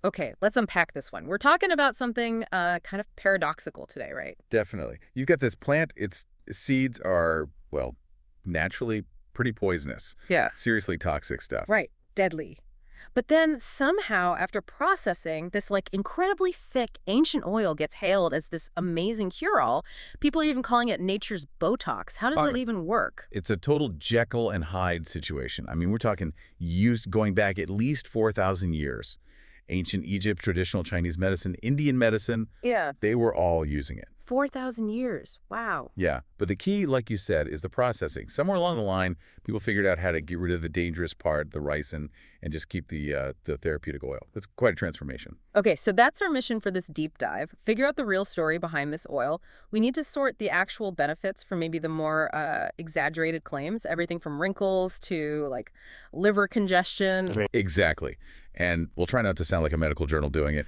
Okay, let's unpack this one. We're talking about something kind of paradoxical today, right? Definitely. You've got this plant, its seeds are, well, naturally pretty poisonous. Yeah. Seriously toxic stuff. Right. Deadly. But then somehow, after processing, this like incredibly thick ancient oil gets hailed as this amazing cure-all. People are even calling it nature's Botox. How does Uh, that even work? It's a total Jekyll and Hyde situation. I mean, we're talking used going back at least 4,000 years. Ancient Egypt, traditional Chinese medicine, Indian medicine, Yeah. they were all using it. 4,000 years. Wow. Yeah, but the key, like you said, is the processing. Somewhere along the line, people figured out how to get rid of the dangerous part, the ricin, and just keep the therapeutic oil. It's quite a transformation. Okay, so that's our mission for this deep dive. Figure out the real story behind this oil. We need to sort the actual benefits from maybe the more exaggerated claims, everything from wrinkles to like liver congestion. Exactly. And we'll try not to sound like a medical journal doing it.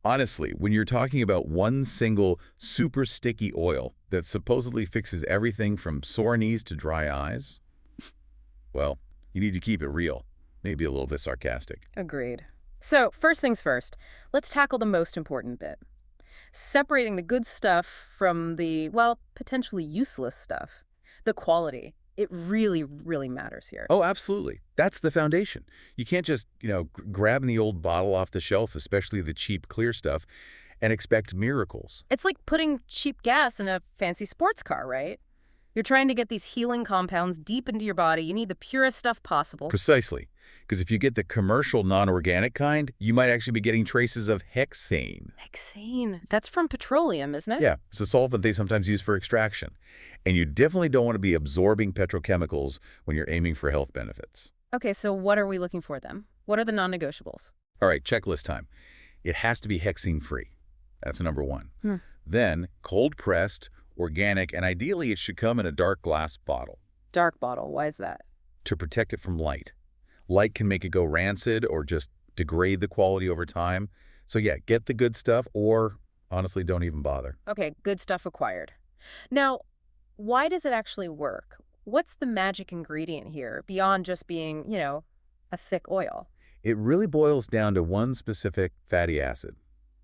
Honestly, when you're talking about one single super sticky oil that supposedly fixes everything from sore knees to dry eyes, well, you need to keep it real, maybe a little bit sarcastic. Agreed. So, first things first, let's tackle the most important bit. Separating the good stuff from the, well, potentially useless stuff. The quality. It really, really matters here. Oh, absolutely. That's the foundation. You can't just, grabbing the old bottle off the shelf, especially the cheap, clear stuff, and expect miracles. It's like putting cheap gas in a fancy sports car, right? You're trying to get these healing compounds deep into your body. You need the purest stuff possible. Precisely. Because if you get the commercial non-organic kind, you might actually be getting traces of hexane. Hexane. That's from petroleum, isn't it? Yeah, it's a solvent they sometimes use for extraction. And you definitely don't want to be absorbing petrochemicals when you're aiming for health benefits. Okay, so what are we looking for then? What are the non-negotiables? All right, checklist time. It has to be hexane-free. That's number one. Then, cold-pressed, organic, and ideally it should come in a dark glass bottle Dark bottle. Why is that? to protect it from light. Light can make it go rancid or just degrade the quality over time. So yeah, get the good stuff or honestly don't even bother. Okay, good stuff acquired. Now, why does it actually work? What's the magic ingredient here beyond just being, a thick oil? It really boils down to one specific fatty acid,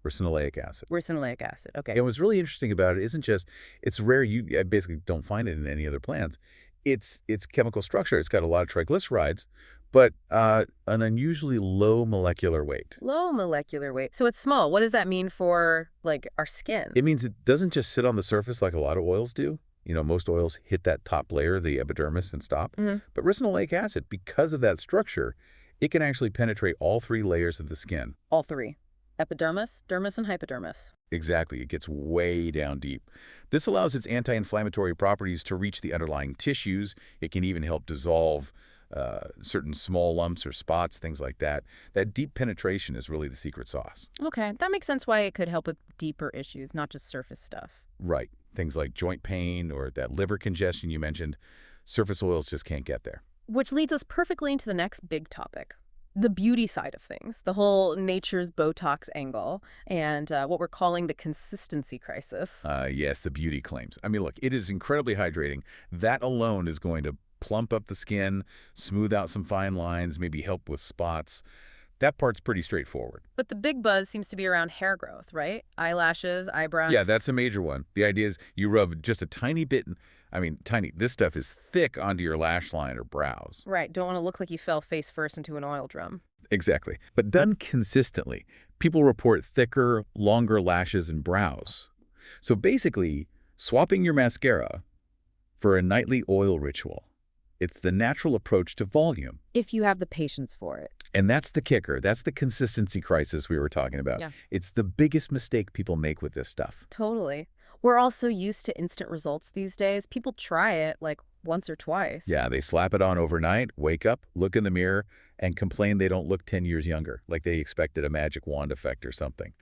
ricinoleic acid. Ricinoleic acid. Okay. And what's really interesting about it isn't just, it's rare, I basically don't find it in any other plants. It's chemical structure. It's got a lot of triglycerides, but an unusually low molecular weight. Low molecular weight. So it's small. What does that mean for, like, our skin? It means it doesn't just sit on the surface like a lot of oils do. Most oils hit that top layer, the epidermis, and stop. But ricinoleic acid, because of that structure, it can actually penetrate all three layers of the skin. All three. Epidermis, dermis, and hypodermis. Exactly. It gets way down deep. This allows its anti-inflammatory properties to reach the underlying tissues. It can even help dissolve certain small lumps or spots, things like that. That deep penetration is really the secret sauce. Okay, that makes sense why it could help with deeper issues, not just surface stuff. Right. Things like joint pain or that liver congestion you mentioned, surface oils just can't get there. Which leads us perfectly into the next big topic. The beauty side of things, the whole nature's Botox angle, and what we're calling the consistency crisis. Yes, the beauty claims. I mean, look, it is incredibly hydrating. That alone is going to plump up the skin, smooth out some fine lines, maybe help with spots. That part's pretty straightforward. But the big buzz seems to be around hair growth, right? Eyelashes, eyebrow. Yeah, that's a major one. The idea is you rub just a tiny bit, I mean, tiny, this stuff is thick onto your lash line or brows. Right, don't want to look like you fell face first into an oil drum. Exactly. But done consistently, people report thicker, longer lashes and brows. So basically, swapping your mascara for a nightly oil ritual. It's the natural approach to volume. If you have the patience for it. And that's the kicker. That's the consistency crisis we were talking about. Yeah. It's the biggest mistake people make with this stuff. Totally. We're all so used to instant results these days. People try it like once or twice. Yeah, they slap it on overnight, wake up, look in the mirror, and complain they don't look 10 years younger, like they expected a magic wand effect or something.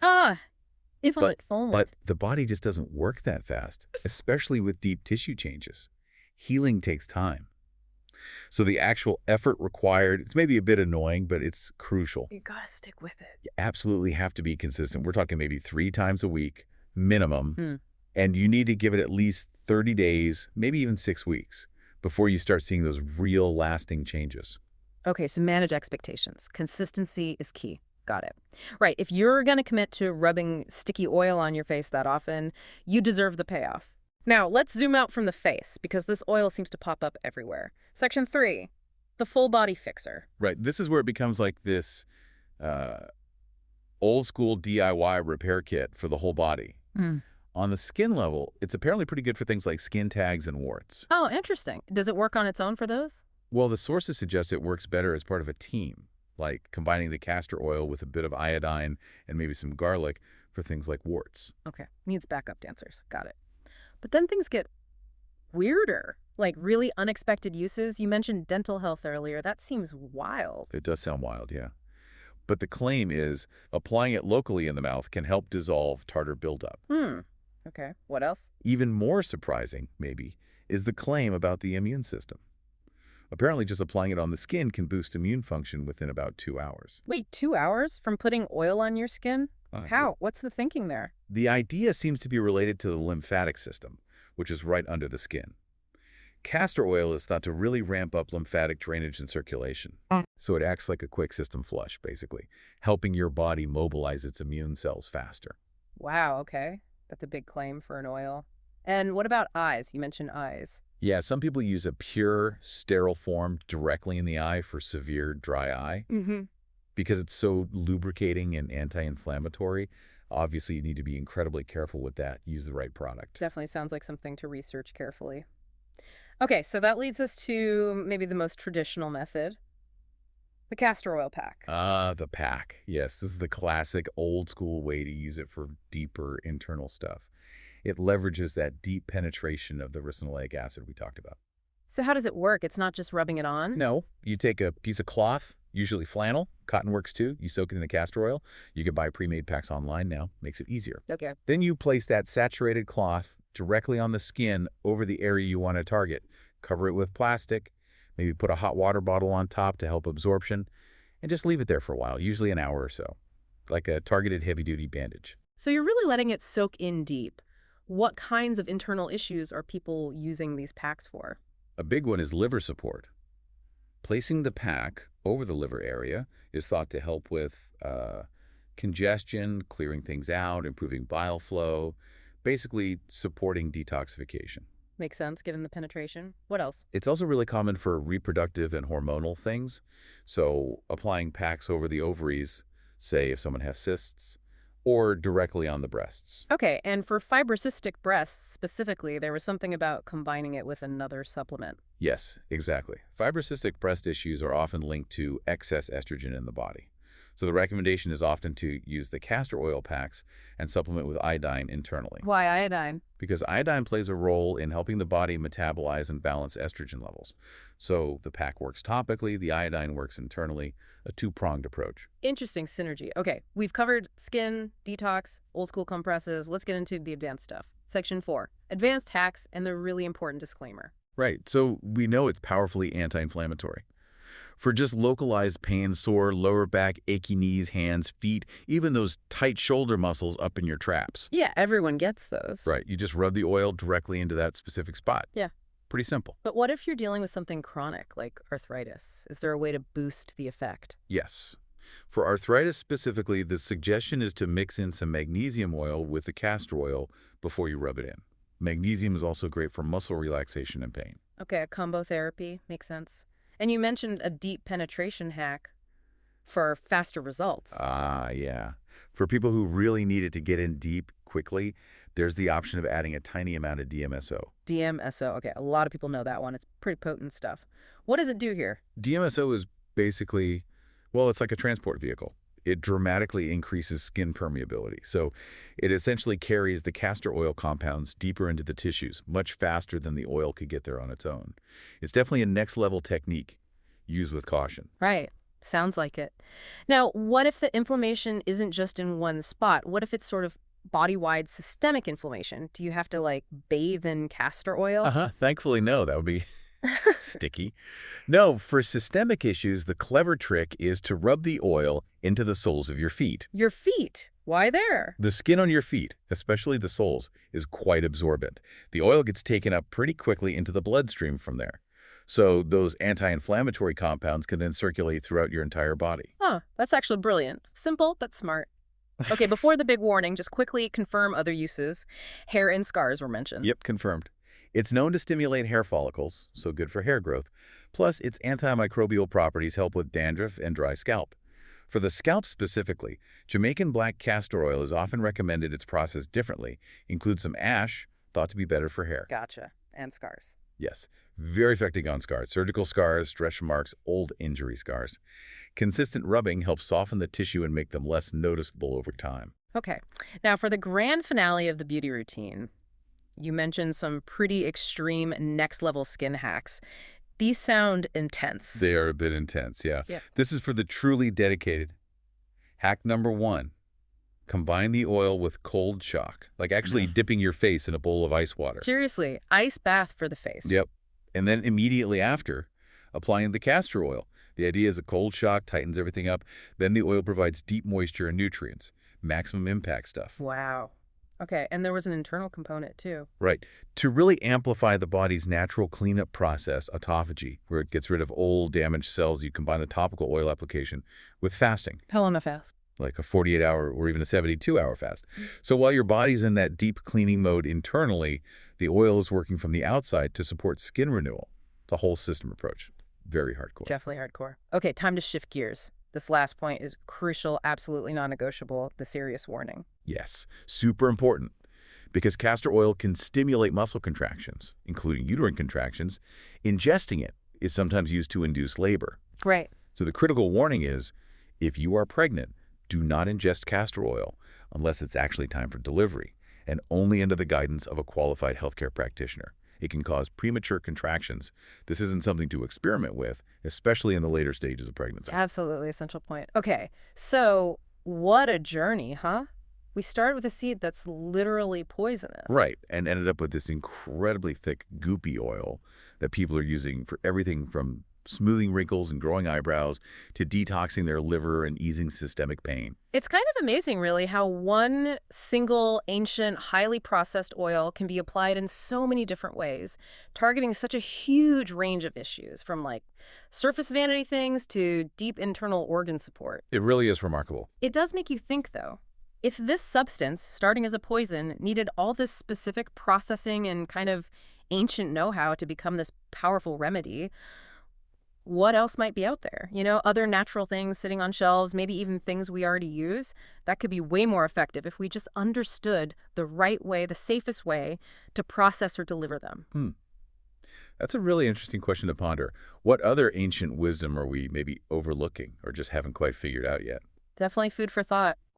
If only. But the body just doesn't work that fast, especially with deep tissue changes. Healing takes time. So the actual effort required, it's maybe a bit annoying, but it's crucial. You gotta stick with it. You absolutely have to be consistent. We're talking maybe 3 times a week, minimum. And you need to give it at least 30 days, maybe even 6 weeks, before you start seeing those real lasting changes. Okay, so manage expectations. Consistency is key. Got it. Right. If you're going to commit to rubbing sticky oil on your face that often, you deserve the payoff. Now, let's zoom out from the face, because this oil seems to pop up everywhere. Section 3, the full body fixer. Right. This is where it becomes like this old school DIY repair kit for the whole body. Mm. On the skin level, it's apparently pretty good for things like skin tags and warts. Oh, interesting. Does it work on its own for those? Well, the sources suggest it works better as part of a team, like combining the castor oil with a bit of iodine and maybe some garlic for things like warts. Okay. Needs backup dancers. Got it. But then things get weirder, like really unexpected uses. You mentioned dental health earlier. That seems wild. It does sound wild, yeah. But the claim is applying it locally in the mouth can help dissolve tartar buildup. Okay. What else? Even more surprising, maybe, is the claim about the immune system. Apparently, just applying it on the skin can boost immune function within about 2 hours. Wait, 2 hours from putting oil on your skin? Yeah. How? What's the thinking there? The idea seems to be related to the lymphatic system, which is right under the skin. Castor oil is thought to really ramp up lymphatic drainage and circulation. So it acts like a quick system flush, basically, helping your body mobilize its immune cells faster. Wow, okay. That's a big claim for an oil. And what about eyes? You mentioned eyes. Yeah, some people use a pure, sterile form directly in the eye for severe dry eye. Because it's so lubricating and anti-inflammatory. Obviously, you need to be incredibly careful with that. Use the right product. Definitely sounds like something to research carefully. Okay, so that leads us to maybe the most traditional method, the castor oil pack. The pack. Yes, this is the classic old-school way to use it for deeper internal stuff. It leverages that deep penetration of the ricinoleic acid we talked about. So how does it work? It's not just rubbing it on? No, you take a piece of cloth, usually flannel, cotton works too. You soak it in the castor oil. You can buy pre-made packs online now. Makes it easier. Okay. Then you place that saturated cloth directly on the skin over the area you want to target. Cover it with plastic, maybe put a hot water bottle on top to help absorption, and just leave it there for a while, usually an hour or so, like a targeted heavy-duty bandage. So you're really letting it soak in deep. What kinds of internal issues are people using these packs for? A big one is liver support. Placing the pack over the liver area is thought to help with congestion, clearing things out, improving bile flow, basically supporting detoxification. Makes sense, given the penetration. What else? It's also really common for reproductive and hormonal things. So applying packs over the ovaries, say if someone has cysts, or directly on the breasts. Okay, and for fibrocystic breasts specifically, there was something about combining it with another supplement. Yes, exactly. Fibrocystic breast issues are often linked to excess estrogen in the body. So the recommendation is often to use the castor oil packs and supplement with iodine internally. Why iodine? Because iodine plays a role in helping the body metabolize and balance estrogen levels. So the pack works topically, the iodine works internally, a two-pronged approach. Interesting synergy. Okay, we've covered skin, detox, old school compresses. Let's get into the advanced stuff. Section 4, advanced hacks and the really important disclaimer. Right, so we know it's powerfully anti-inflammatory. For just localized pain, sore, lower back, achy knees, hands, feet, even those tight shoulder muscles up in your traps. Yeah, everyone gets those. Right, you just rub the oil directly into that specific spot. Yeah. Pretty simple. But what if you're dealing with something chronic, like arthritis? Is there a way to boost the effect? Yes. For arthritis specifically, the suggestion is to mix in some magnesium oil with the castor oil before you rub it in. Magnesium is also great for muscle relaxation and pain. Okay, a combo therapy. Makes sense. And you mentioned a deep penetration hack for faster results. Yeah. For people who really need it to get in deep quickly, there's the option of adding a tiny amount of DMSO. DMSO. Okay, a lot of people know that one. It's pretty potent stuff. What does it do here? DMSO is basically, well, it's like a transport vehicle. It dramatically increases skin permeability. So it essentially carries the castor oil compounds deeper into the tissues, much faster than the oil could get there on its own. It's definitely a next-level technique. Use with caution. Right. Sounds like it. Now, what if the inflammation isn't just in one spot? What if it's sort of body-wide systemic inflammation? Do you have to, like, bathe in castor oil? Thankfully, no. That would be sticky. No, for systemic issues, the clever trick is to rub the oil into the soles of your feet. Your feet? Why there? The skin on your feet, especially the soles, is quite absorbent. The oil gets taken up pretty quickly into the bloodstream from there. So those anti-inflammatory compounds can then circulate throughout your entire body. Huh, that's actually brilliant. Simple, but smart. Okay, before the big warning, just quickly confirm other uses. Hair and scars were mentioned. Yep, confirmed. It's known to stimulate hair follicles, so good for hair growth. Plus, its antimicrobial properties help with dandruff and dry scalp. For the scalp specifically, Jamaican black castor oil is often recommended. It's processed differently. Includes some ash, thought to be better for hair. Gotcha. And scars. Yes, very effective on scars, surgical scars, stretch marks, old injury scars. Consistent rubbing helps soften the tissue and make them less noticeable over time. Okay. Now, for the grand finale of the beauty routine, you mentioned some pretty extreme next-level skin hacks. These sound intense. They are a bit intense, yeah. Yeah. This is for the truly dedicated. Hack number 1, combine the oil with cold shock, like actually dipping your face in a bowl of ice water. Seriously, ice bath for the face. Yep. And then immediately after, applying the castor oil. The idea is a cold shock tightens everything up. Then the oil provides deep moisture and nutrients. Maximum impact stuff. Wow. Okay, and there was an internal component, too. Right. To really amplify the body's natural cleanup process, autophagy, where it gets rid of old, damaged cells, you combine the topical oil application with fasting, How long a fast? like a 48-hour or even a 72-hour fast. So while your body's in that deep cleaning mode internally, the oil is working from the outside to support skin renewal. It's a whole system approach. Very hardcore. Definitely hardcore. Okay, time to shift gears. This last point is crucial, absolutely non-negotiable, the serious warning. Yes, super important. Because castor oil can stimulate muscle contractions, including uterine contractions. Ingesting it is sometimes used to induce labor. Right. So the critical warning is, if you are pregnant, do not ingest castor oil unless it's actually time for delivery, and only under the guidance of a qualified healthcare practitioner. It can cause premature contractions. This isn't something to experiment with, especially in the later stages of pregnancy. Absolutely essential point. Okay, so what a journey, huh? We started with a seed that's literally poisonous. Right, and ended up with this incredibly thick, goopy oil that people are using for everything from smoothing wrinkles and growing eyebrows to detoxing their liver and easing systemic pain. It's kind of amazing, really, how one single, ancient, highly processed oil can be applied in so many different ways, targeting such a huge range of issues, from like surface vanity things to deep internal organ support. It really is remarkable. It does make you think, though. If this substance, starting as a poison, needed all this specific processing and kind of ancient know-how to become this powerful remedy, what else might be out there? You know, other natural things sitting on shelves, maybe even things we already use, that could be way more effective if we just understood the right way, the safest way to process or deliver them. That's a really interesting question to ponder. What other ancient wisdom are we maybe overlooking or just haven't quite figured out yet? Definitely food for thought.